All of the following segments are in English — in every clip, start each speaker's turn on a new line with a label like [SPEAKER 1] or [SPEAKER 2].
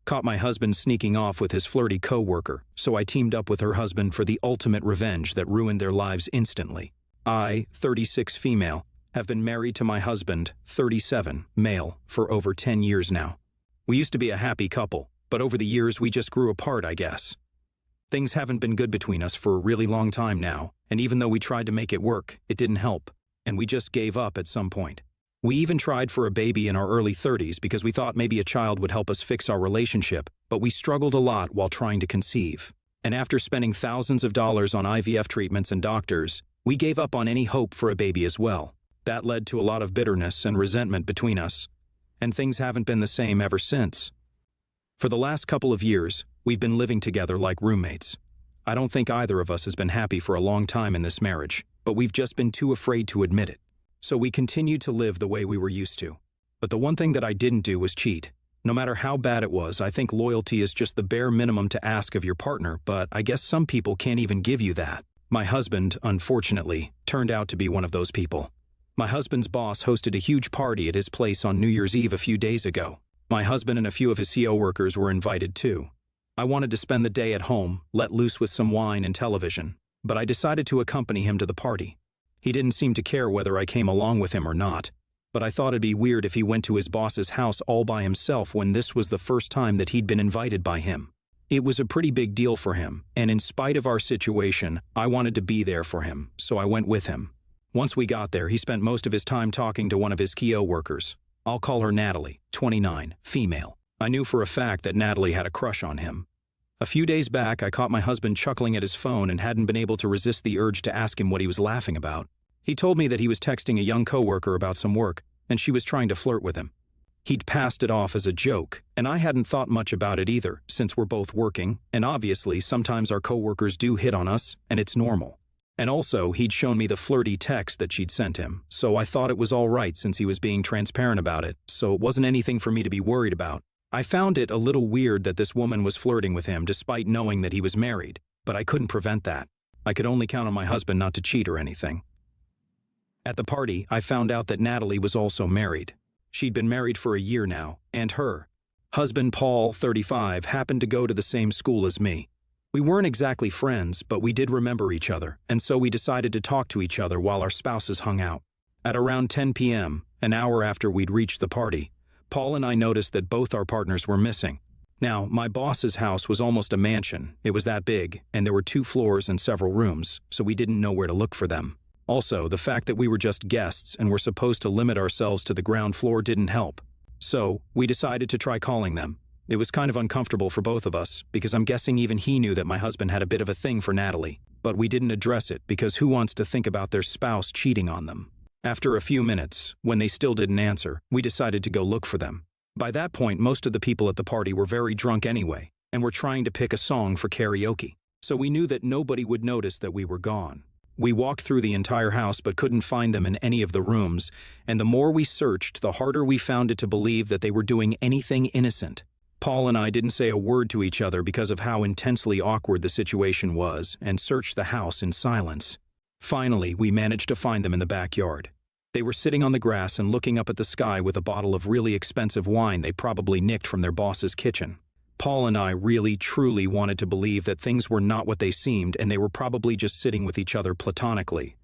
[SPEAKER 1] caught my husband sneaking off with his flirty co-worker, so I teamed up with her husband for the ultimate revenge that ruined their lives instantly. I, 36 female, have been married to my husband, 37 male, for over 10 years now. We used to be a happy couple, but over the years we just grew apart, I guess. Things haven't been good between us for a really long time now, and even though we tried to make it work, it didn't help, and we just gave up at some point. We even tried for a baby in our early 30s because we thought maybe a child would help us fix our relationship, but we struggled a lot while trying to conceive. And after spending thousands of dollars on IVF treatments and doctors, we gave up on any hope for a baby as well. That led to a lot of bitterness and resentment between us, and things haven't been the same ever since. For the last couple of years, we've been living together like roommates. I don't think either of us has been happy for a long time in this marriage, but we've just been too afraid to admit it. So we continued to live the way we were used to. But the one thing that I didn't do was cheat. No matter how bad it was, I think loyalty is just the bare minimum to ask of your partner, but I guess some people can't even give you that. My husband, unfortunately, turned out to be one of those people. My husband's boss hosted a huge party at his place on New Year's Eve a few days ago. My husband and a few of his CO workers were invited too. I wanted to spend the day at home, let loose with some wine and television, but I decided to accompany him to the party. He didn't seem to care whether I came along with him or not, but I thought it'd be weird if he went to his boss's house all by himself when this was the first time that he'd been invited by him. It was a pretty big deal for him, and in spite of our situation, I wanted to be there for him, so I went with him. Once we got there, he spent most of his time talking to one of his KO workers. I'll call her Natalie, 29, female. I knew for a fact that Natalie had a crush on him. A few days back, I caught my husband chuckling at his phone and hadn't been able to resist the urge to ask him what he was laughing about. He told me that he was texting a young coworker about some work, and she was trying to flirt with him. He'd passed it off as a joke, and I hadn't thought much about it either, since we're both working, and obviously sometimes our coworkers do hit on us, and it's normal. And also, he'd shown me the flirty text that she'd sent him, so I thought it was all right since he was being transparent about it, so it wasn't anything for me to be worried about. I found it a little weird that this woman was flirting with him despite knowing that he was married, but I couldn't prevent that. I could only count on my husband not to cheat or anything. At the party, I found out that Natalie was also married. She'd been married for a year now, and her husband, Paul, 35, happened to go to the same school as me. We weren't exactly friends, but we did remember each other, and so we decided to talk to each other while our spouses hung out. At around 10 p.m., an hour after we'd reached the party, Paul and I noticed that both our partners were missing. Now, my boss's house was almost a mansion. It was that big, and there were 2 floors and several rooms, so we didn't know where to look for them. Also, the fact that we were just guests and were supposed to limit ourselves to the ground floor didn't help. So, we decided to try calling them. It was kind of uncomfortable for both of us, because I'm guessing even he knew that my husband had a bit of a thing for Natalie. But we didn't address it, because who wants to think about their spouse cheating on them? After a few minutes, when they still didn't answer, we decided to go look for them. By that point, most of the people at the party were very drunk anyway, and were trying to pick a song for karaoke. So we knew that nobody would notice that we were gone. We walked through the entire house but couldn't find them in any of the rooms, and the more we searched, the harder we found it to believe that they were doing anything innocent. Paul and I didn't say a word to each other because of how intensely awkward the situation was, and searched the house in silence. Finally, we managed to find them in the backyard. They were sitting on the grass and looking up at the sky with a bottle of really expensive wine they probably nicked from their boss's kitchen. Paul and I really, truly wanted to believe that things were not what they seemed and they were probably just sitting with each other platonically.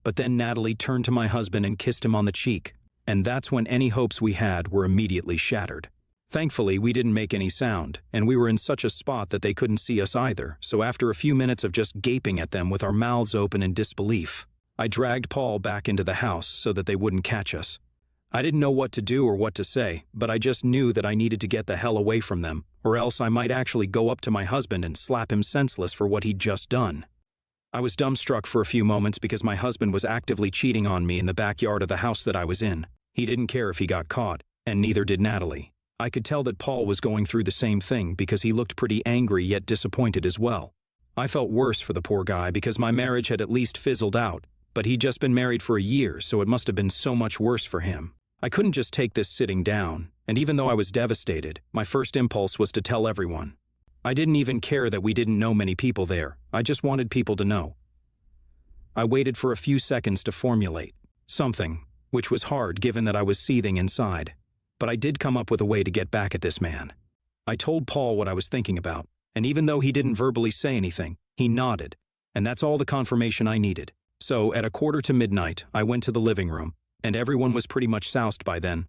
[SPEAKER 1] But then Natalie turned to my husband and kissed him on the cheek, and that's when any hopes we had were immediately shattered. Thankfully, we didn't make any sound, and we were in such a spot that they couldn't see us either, so after a few minutes of just gaping at them with our mouths open in disbelief, I dragged Paul back into the house so that they wouldn't catch us. I didn't know what to do or what to say, but I just knew that I needed to get the hell away from them, or else I might actually go up to my husband and slap him senseless for what he'd just done. I was dumbstruck for a few moments because my husband was actively cheating on me in the backyard of the house that I was in. He didn't care if he got caught, and neither did Natalie. I could tell that Paul was going through the same thing because he looked pretty angry yet disappointed as well. I felt worse for the poor guy because my marriage had at least fizzled out, but he'd just been married for a year, so it must have been so much worse for him. I couldn't just take this sitting down, and even though I was devastated, my first impulse was to tell everyone. I didn't even care that we didn't know many people there. I just wanted people to know. I waited for a few seconds to formulate something, which was hard given that I was seething inside. But I did come up with a way to get back at this man. I told Paul what I was thinking about, and even though he didn't verbally say anything, he nodded, and that's all the confirmation I needed. So, at 1:45, I went to the living room, and everyone was pretty much soused by then.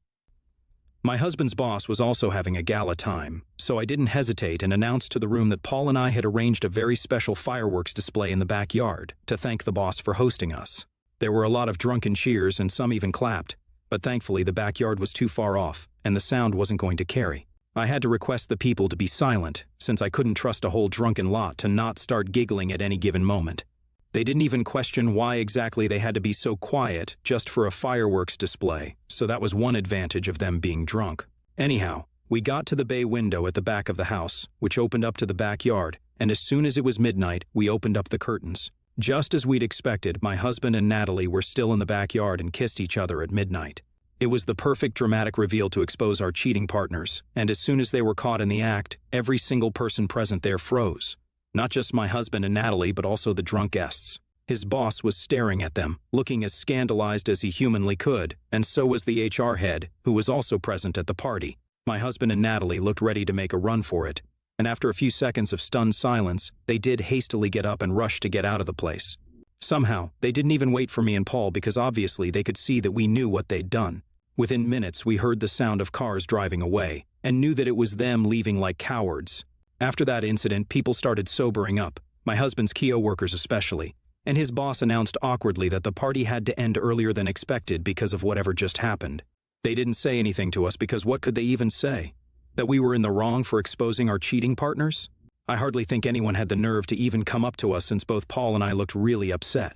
[SPEAKER 1] My husband's boss was also having a gala time, so I didn't hesitate and announced to the room that Paul and I had arranged a very special fireworks display in the backyard to thank the boss for hosting us. There were a lot of drunken cheers and some even clapped, but thankfully the backyard was too far off and the sound wasn't going to carry. I had to request the people to be silent since I couldn't trust a whole drunken lot to not start giggling at any given moment. They didn't even question why exactly they had to be so quiet just for a fireworks display, so that was one advantage of them being drunk. Anyhow, we got to the bay window at the back of the house, which opened up to the backyard, and as soon as it was midnight, we opened up the curtains. Just as we'd expected, my husband and Natalie were still in the backyard and kissed each other at midnight. It was the perfect dramatic reveal to expose our cheating partners, and as soon as they were caught in the act, every single person present there froze. Not just my husband and Natalie, but also the drunk guests. His boss was staring at them, looking as scandalized as he humanly could, and so was the HR head, who was also present at the party. My husband and Natalie looked ready to make a run for it, and after a few seconds of stunned silence, they did hastily get up and rush to get out of the place. Somehow, they didn't even wait for me and Paul because obviously they could see that we knew what they'd done. Within minutes, we heard the sound of cars driving away, and knew that it was them leaving like cowards. After that incident, people started sobering up, my husband's co-workers especially, and his boss announced awkwardly that the party had to end earlier than expected because of whatever just happened. They didn't say anything to us because what could they even say? That we were in the wrong for exposing our cheating partners? I hardly think anyone had the nerve to even come up to us since both Paul and I looked really upset.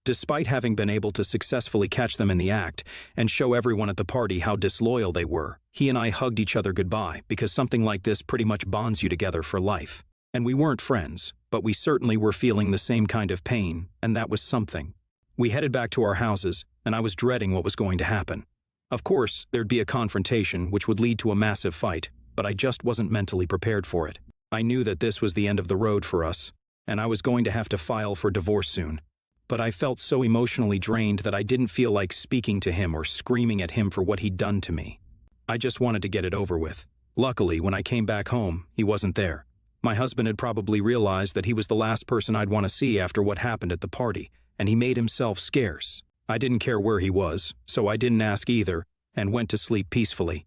[SPEAKER 1] Despite having been able to successfully catch them in the act and show everyone at the party how disloyal they were, he and I hugged each other goodbye because something like this pretty much bonds you together for life. And we weren't friends, but we certainly were feeling the same kind of pain, and that was something. We headed back to our houses, and I was dreading what was going to happen. Of course, there'd be a confrontation which would lead to a massive fight, but I just wasn't mentally prepared for it. I knew that this was the end of the road for us, and I was going to have to file for divorce soon. But I felt so emotionally drained that I didn't feel like speaking to him or screaming at him for what he'd done to me. I just wanted to get it over with. Luckily, when I came back home, he wasn't there. My husband had probably realized that he was the last person I'd want to see after what happened at the party, and he made himself scarce. I didn't care where he was, so I didn't ask either, and went to sleep peacefully.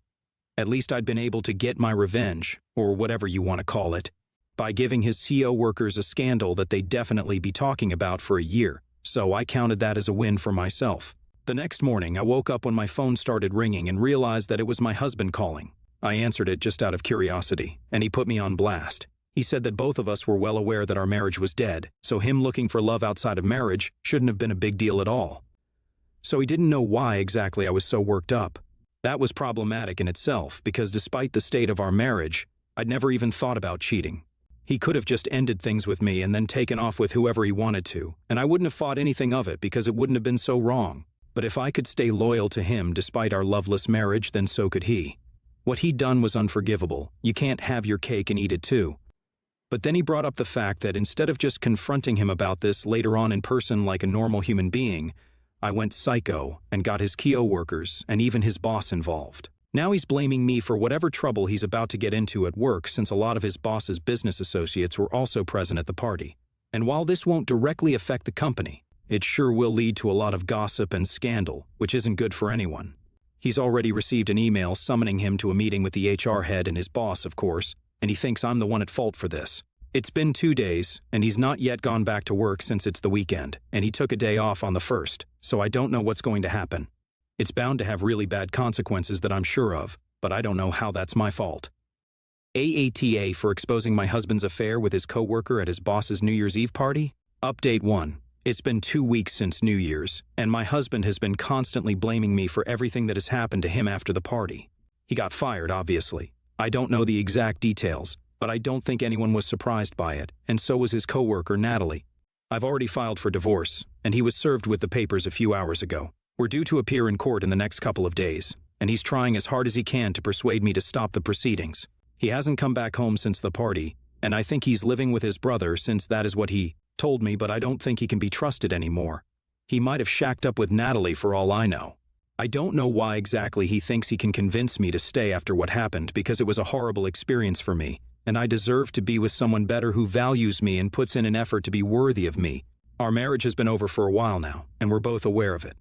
[SPEAKER 1] At least I'd been able to get my revenge, or whatever you want to call it, by giving his CO workers a scandal that they'd definitely be talking about for a year. So I counted that as a win for myself. The next morning, I woke up when my phone started ringing and realized that it was my husband calling. I answered it just out of curiosity, and he put me on blast. He said that both of us were well aware that our marriage was dead, so him looking for love outside of marriage shouldn't have been a big deal at all. So he didn't know why exactly I was so worked up. That was problematic in itself because despite the state of our marriage, I'd never even thought about cheating. He could have just ended things with me and then taken off with whoever he wanted to, and I wouldn't have thought anything of it because it wouldn't have been so wrong. But if I could stay loyal to him despite our loveless marriage, then so could he. What he'd done was unforgivable. You can't have your cake and eat it too. But then he brought up the fact that instead of just confronting him about this later on in person like a normal human being, I went psycho and got his CO workers and even his boss involved. Now he's blaming me for whatever trouble he's about to get into at work since a lot of his boss's business associates were also present at the party. And while this won't directly affect the company, it sure will lead to a lot of gossip and scandal, which isn't good for anyone. He's already received an email summoning him to a meeting with the HR head and his boss, of course, and he thinks I'm the one at fault for this. It's been 2 days, and he's not yet gone back to work since it's the weekend, and he took a day off on the 1st, so I don't know what's going to happen. It's bound to have really bad consequences that I'm sure of, but I don't know how that's my fault. AATA for exposing my husband's affair with his coworker at his boss's New Year's Eve party? Update 1. It's been 2 weeks since New Year's, and my husband has been constantly blaming me for everything that has happened to him after the party. He got fired, obviously. I don't know the exact details, but I don't think anyone was surprised by it, and so was his coworker, Natalie. I've already filed for divorce, and he was served with the papers a few hours ago. We're due to appear in court in the next couple of days, and he's trying as hard as he can to persuade me to stop the proceedings. He hasn't come back home since the party, and I think he's living with his brother since that is what he told me, but I don't think he can be trusted anymore. He might have shacked up with Natalie for all I know. I don't know why exactly he thinks he can convince me to stay after what happened, because it was a horrible experience for me, and I deserve to be with someone better who values me and puts in an effort to be worthy of me. Our marriage has been over for a while now, and we're both aware of it.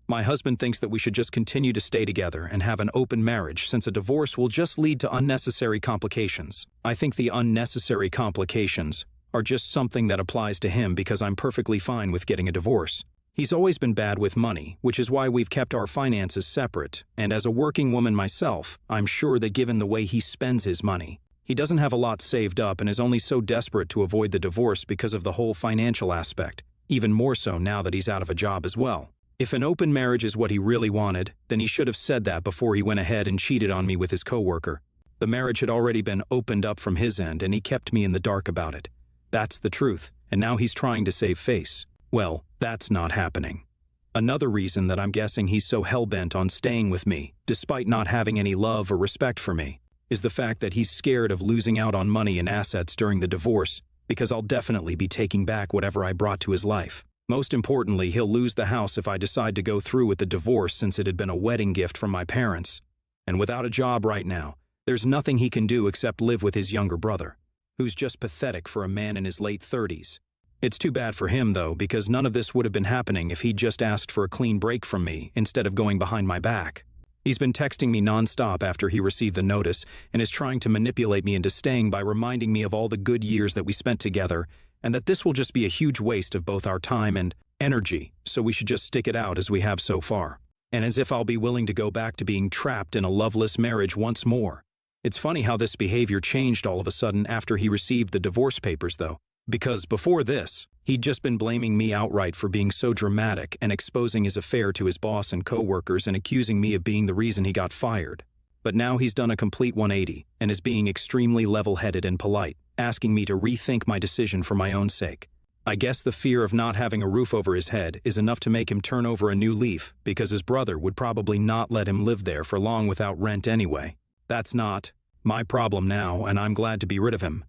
[SPEAKER 1] My husband thinks that we should just continue to stay together and have an open marriage, since a divorce will just lead to unnecessary complications. I think the unnecessary complications are just something that applies to him because I'm perfectly fine with getting a divorce. He's always been bad with money, which is why we've kept our finances separate, and as a working woman myself, I'm sure that given the way he spends his money, he doesn't have a lot saved up and is only so desperate to avoid the divorce because of the whole financial aspect, even more so now that he's out of a job as well. If an open marriage is what he really wanted, then he should have said that before he went ahead and cheated on me with his coworker. The marriage had already been opened up from his end, and he kept me in the dark about it. That's the truth, and now he's trying to save face. Well, that's not happening. Another reason that I'm guessing he's so hell-bent on staying with me, despite not having any love or respect for me, is the fact that he's scared of losing out on money and assets during the divorce, because I'll definitely be taking back whatever I brought to his life. Most importantly, he'll lose the house if I decide to go through with the divorce, since it had been a wedding gift from my parents. And without a job right now, there's nothing he can do except live with his younger brother, who's just pathetic for a man in his late 30s. It's too bad for him, though, because none of this would have been happening if he'd just asked for a clean break from me instead of going behind my back. He's been texting me nonstop after he received the notice and is trying to manipulate me into staying by reminding me of all the good years that we spent together and that this will just be a huge waste of both our time and energy, so we should just stick it out as we have so far. And as if I'll be willing to go back to being trapped in a loveless marriage once more. It's funny how this behavior changed all of a sudden after he received the divorce papers, though. Because before this, he'd just been blaming me outright for being so dramatic and exposing his affair to his boss and coworkers and accusing me of being the reason he got fired. But now he's done a complete 180 and is being extremely level-headed and polite, asking me to rethink my decision for my own sake. I guess the fear of not having a roof over his head is enough to make him turn over a new leaf, because his brother would probably not let him live there for long without rent anyway. That's not my problem now, and I'm glad to be rid of him.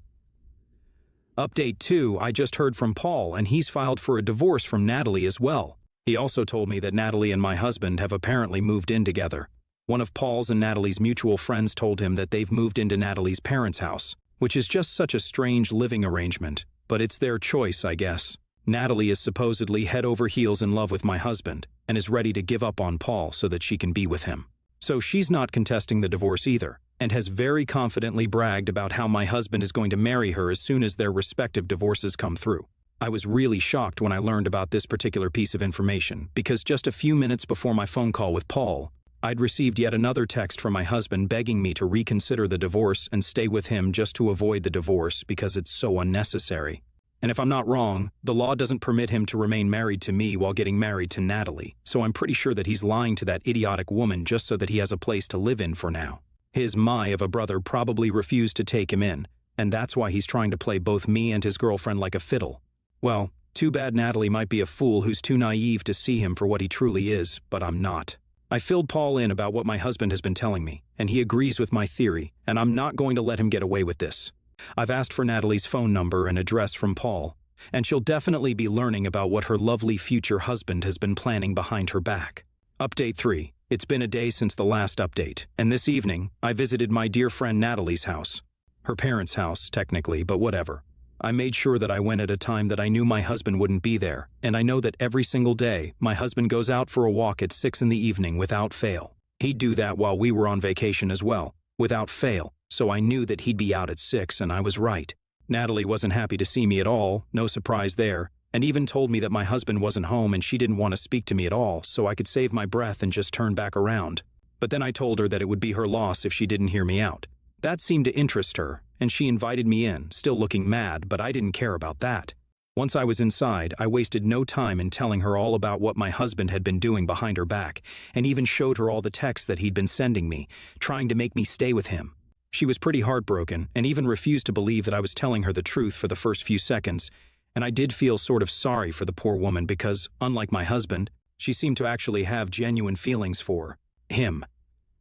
[SPEAKER 1] Update 2, I just heard from Paul, and he's filed for a divorce from Natalie as well. He also told me that Natalie and my husband have apparently moved in together. One of Paul's and Natalie's mutual friends told him that they've moved into Natalie's parents' house, which is just such a strange living arrangement, but it's their choice, I guess. Natalie is supposedly head over heels in love with my husband and is ready to give up on Paul so that she can be with him. So she's not contesting the divorce either, and has very confidently bragged about how my husband is going to marry her as soon as their respective divorces come through. I was really shocked when I learned about this particular piece of information, because just a few minutes before my phone call with Paul, I'd received yet another text from my husband begging me to reconsider the divorce and stay with him just to avoid the divorce because it's so unnecessary. And if I'm not wrong, the law doesn't permit him to remain married to me while getting married to Natalie, so I'm pretty sure that he's lying to that idiotic woman just so that he has a place to live in for now. His of a brother probably refused to take him in, and that's why he's trying to play both me and his girlfriend like a fiddle. Well, too bad Natalie might be a fool who's too naive to see him for what he truly is, but I'm not. I filled Paul in about what my husband has been telling me, and he agrees with my theory, and I'm not going to let him get away with this. I've asked for Natalie's phone number and address from Paul, and she'll definitely be learning about what her lovely future husband has been planning behind her back. Update 3. It's been a day since the last update, and this evening, I visited my dear friend Natalie's house. Her parents' house, technically, but whatever. I made sure that I went at a time that I knew my husband wouldn't be there, and I know that every single day, my husband goes out for a walk at 6 in the evening without fail. He'd do that while we were on vacation as well, without fail, so I knew that he'd be out at 6, and I was right. Natalie wasn't happy to see me at all, no surprise there, and even told me that my husband wasn't home and she didn't want to speak to me at all, so I could save my breath and just turn back around. But then I told her that it would be her loss if she didn't hear me out. That seemed to interest her, and she invited me in, still looking mad, but I didn't care about that. Once I was inside, I wasted no time in telling her all about what my husband had been doing behind her back, and even showed her all the texts that he'd been sending me, trying to make me stay with him. She was pretty heartbroken, and even refused to believe that I was telling her the truth for the first few seconds, and I did feel sort of sorry for the poor woman because, unlike my husband, she seemed to actually have genuine feelings for him.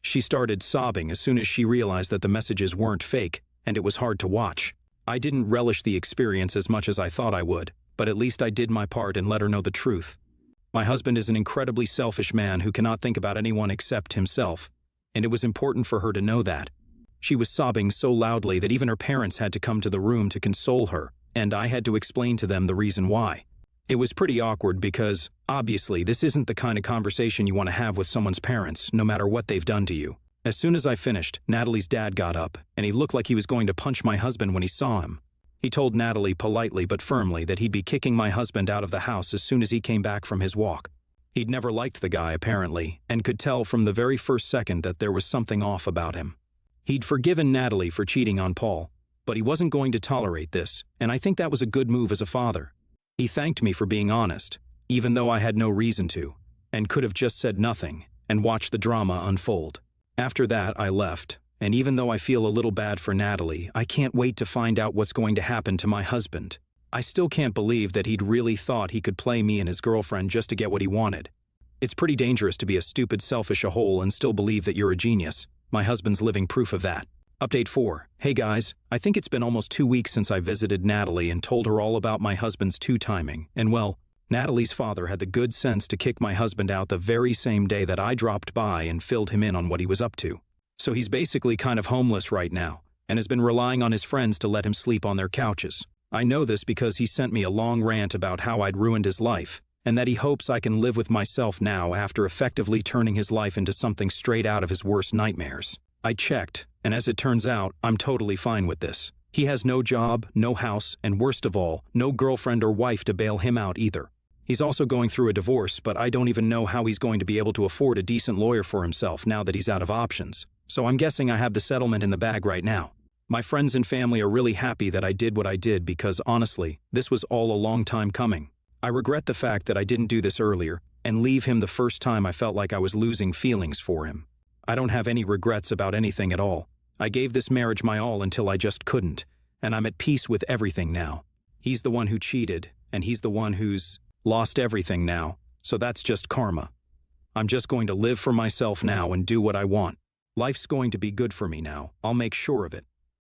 [SPEAKER 1] She started sobbing as soon as she realized that the messages weren't fake, and it was hard to watch. I didn't relish the experience as much as I thought I would, but at least I did my part and let her know the truth. My husband is an incredibly selfish man who cannot think about anyone except himself, and it was important for her to know that. She was sobbing so loudly that even her parents had to come to the room to console her, and I had to explain to them the reason why. It was pretty awkward because, obviously, this isn't the kind of conversation you want to have with someone's parents, no matter what they've done to you. As soon as I finished, Natalie's dad got up, and he looked like he was going to punch my husband when he saw him. He told Natalie politely but firmly that he'd be kicking my husband out of the house as soon as he came back from his walk. He'd never liked the guy, apparently, and could tell from the very first second that there was something off about him. He'd forgiven Natalie for cheating on Paul, but he wasn't going to tolerate this, and I think that was a good move as a father. He thanked me for being honest, even though I had no reason to, and could have just said nothing and watched the drama unfold. After that, I left, and even though I feel a little bad for Natalie, I can't wait to find out what's going to happen to my husband. I still can't believe that he'd really thought he could play me and his girlfriend just to get what he wanted. It's pretty dangerous to be a stupid, selfish a-hole and still believe that you're a genius. My husband's living proof of that. Update 4. Hey guys, I think it's been almost 2 weeks since I visited Natalie and told her all about my husband's two-timing, and well, Natalie's father had the good sense to kick my husband out the very same day that I dropped by and filled him in on what he was up to. So he's basically kind of homeless right now, and has been relying on his friends to let him sleep on their couches. I know this because he sent me a long rant about how I'd ruined his life, and that he hopes I can live with myself now after effectively turning his life into something straight out of his worst nightmares. I checked, and as it turns out, I'm totally fine with this. He has no job, no house, and worst of all, no girlfriend or wife to bail him out either. He's also going through a divorce, but I don't even know how he's going to be able to afford a decent lawyer for himself now that he's out of options. So I'm guessing I have the settlement in the bag right now. My friends and family are really happy that I did what I did because, honestly, this was all a long time coming. I regret the fact that I didn't do this earlier and leave him the first time I felt like I was losing feelings for him. I don't have any regrets about anything at all. I gave this marriage my all until I just couldn't, and I'm at peace with everything now. He's the one who cheated, and he's the one who's lost everything now, so that's just karma. I'm just going to live for myself now and do what I want. Life's going to be good for me now. I'll make sure of it.